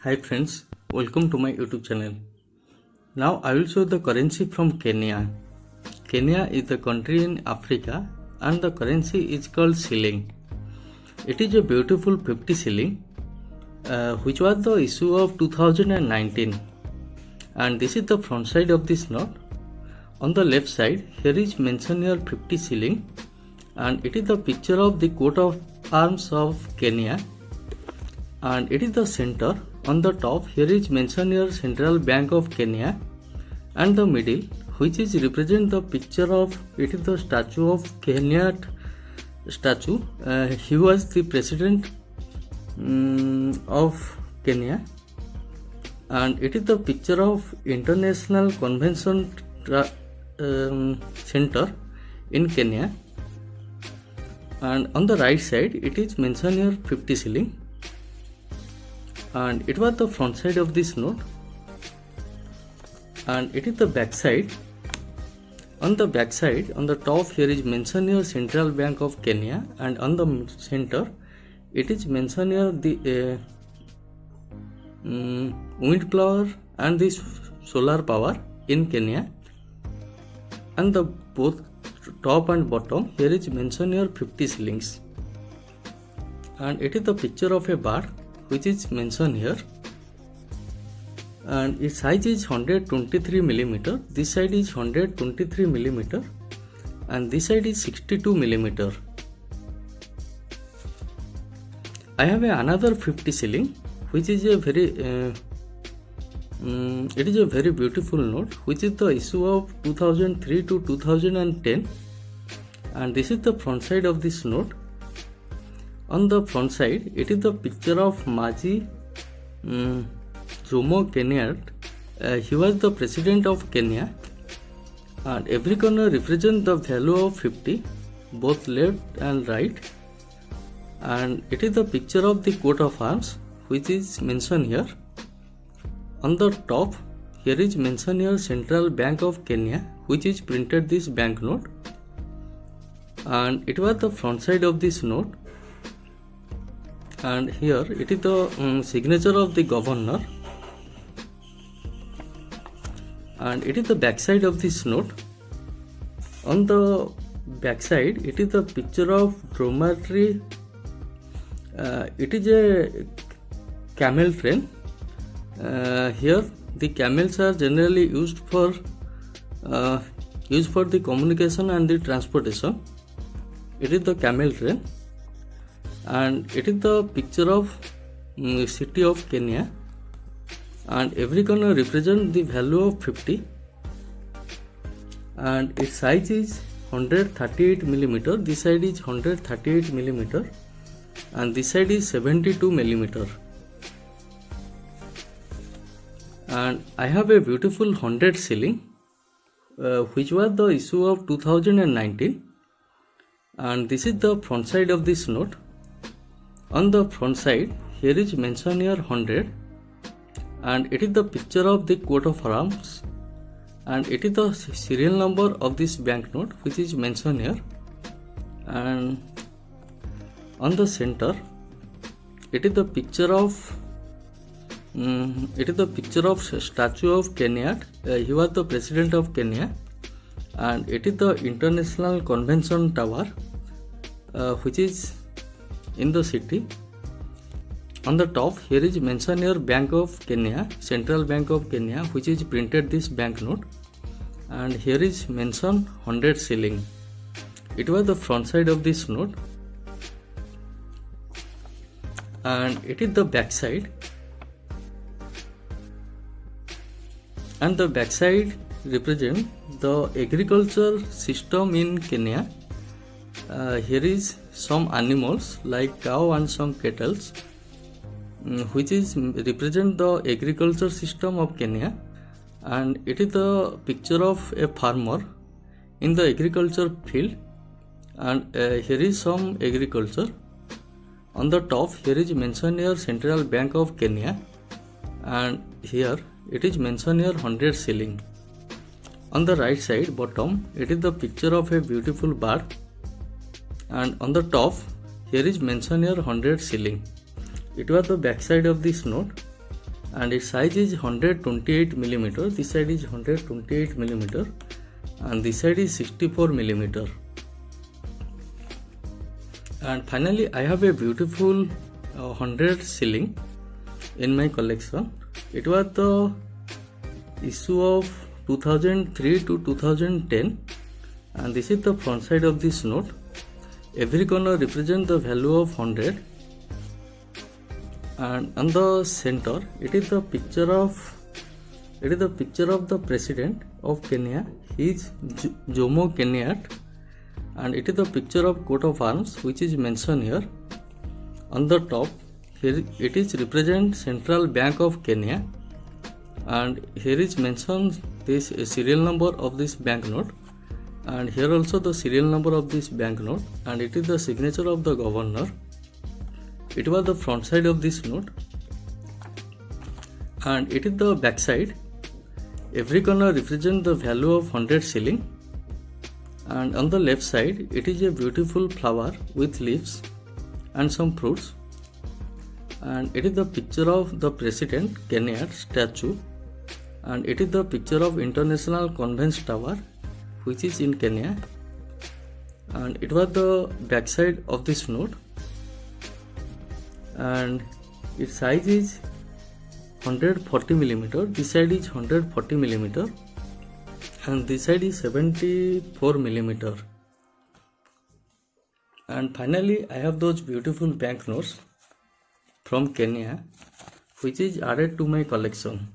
Hi friends, welcome to my YouTube channel. Now I will show the currency from Kenya. Kenya is the country in Africa and the currency is called shilling. It is a beautiful 50 shilling which was the issue of 2019, and this is the front side of this note. On the left side here is mentioned here 50 shilling, and it is the picture of the coat of arms of Kenya, and it is the center. On the top here is mentioned here Central Bank of Kenya, and the middle which is represent the picture of it is the statue of Kenya statue. He was the president of Kenya, and it is the picture of International Convention Center in Kenya, and on the right side it is mentioned here 50 shilling, and it was the front side of this note, and it is the back side. On the back side, on the top here is mentioned here Central Bank of Kenya, and on the center it is mentioned here the wind power and this solar power in Kenya, and the both top and bottom here is mentioned here 50 shillings, and it is the picture of a bird which is mentioned here, and its size is 123 millimeter. This side is 123 millimeter, and this side is 62 millimeter. I have another 50 shilling which is a very it is a very beautiful note which is the issue of 2003 to 2010, and this is the front side of this note. On the front side it is the picture of Maji Jomo Kenyatta. He was the president of Kenya, and every corner represents the value of 50, both left and right, and it is the picture of the coat of arms which is mentioned here. On the top here is mentioned here Central Bank of Kenya, which is printed this banknote, and it was the front side of this note, and here it is the signature of the governor, and it is the back side of this note. On the back side it is the picture of dromedary. It is a camel train. Here the camels are generally used for the communication and the transportation. It is the camel train, and it is the picture of city of Kenya, and every corner represents the value of 50, and its size is 138 millimeter. This side is 138 millimeter, and this side is 72 millimeter. And I have a beautiful 100 shilling which was the issue of 2019, and this is the front side of this note. On the front side here is mentioned here 100, and it is the picture of the coat of arms, and it is the serial number of this banknote which is mentioned here, and on the center it is the picture of statue of Kenyatta. He was the president of Kenya, and it is the International Convention Tower which is in the city. On the top here is mentioned here Bank of Kenya, Central Bank of Kenya, which is printed this banknote, and here is mentioned 100 shilling. It was the front side of this note, and it is the back side, and the back side represent the agriculture system in Kenya. Here is some animals like cow and some cattle, which is represent the agriculture system of Kenya, and it is the picture of a farmer in the agriculture field, and here is some agriculture. On the top here is mentioned here Central Bank of Kenya, and here it is mentioned here 100 shilling. On the right side bottom it is the picture of a beautiful bird, and on the top here is mentioned here 100 shilling. It was the backside of this note, and its size is 128 millimeter. This side is 128 millimeter and this side is 64 millimeter. And finally, I have a beautiful 100 ceiling in my collection. It was the issue of 2003 to 2010, and this is the front side of this note. Every corner represents the value of 100, and on the center it is the picture of the president of Kenya. He is Jomo Kenyatta, and it is the picture of coat of arms which is mentioned here. On the top here it is represent Central Bank of Kenya, and here is mentioned this serial number of this banknote, and here also the serial number of this banknote, and it is the signature of the governor. It was the front side of this note, and it is the back side. Every corner represents the value of 100 shilling, and on the left side it is a beautiful flower with leaves and some fruits, and it is the picture of the President Kenyatta statue, and it is the picture of International Conference Tower which is in Kenya, and it was the back side of this note, and its size is 140 millimeter. This side is 140 millimeter and this side is 74 millimeter. And finally, I have those beautiful banknotes from Kenya which is added to my collection.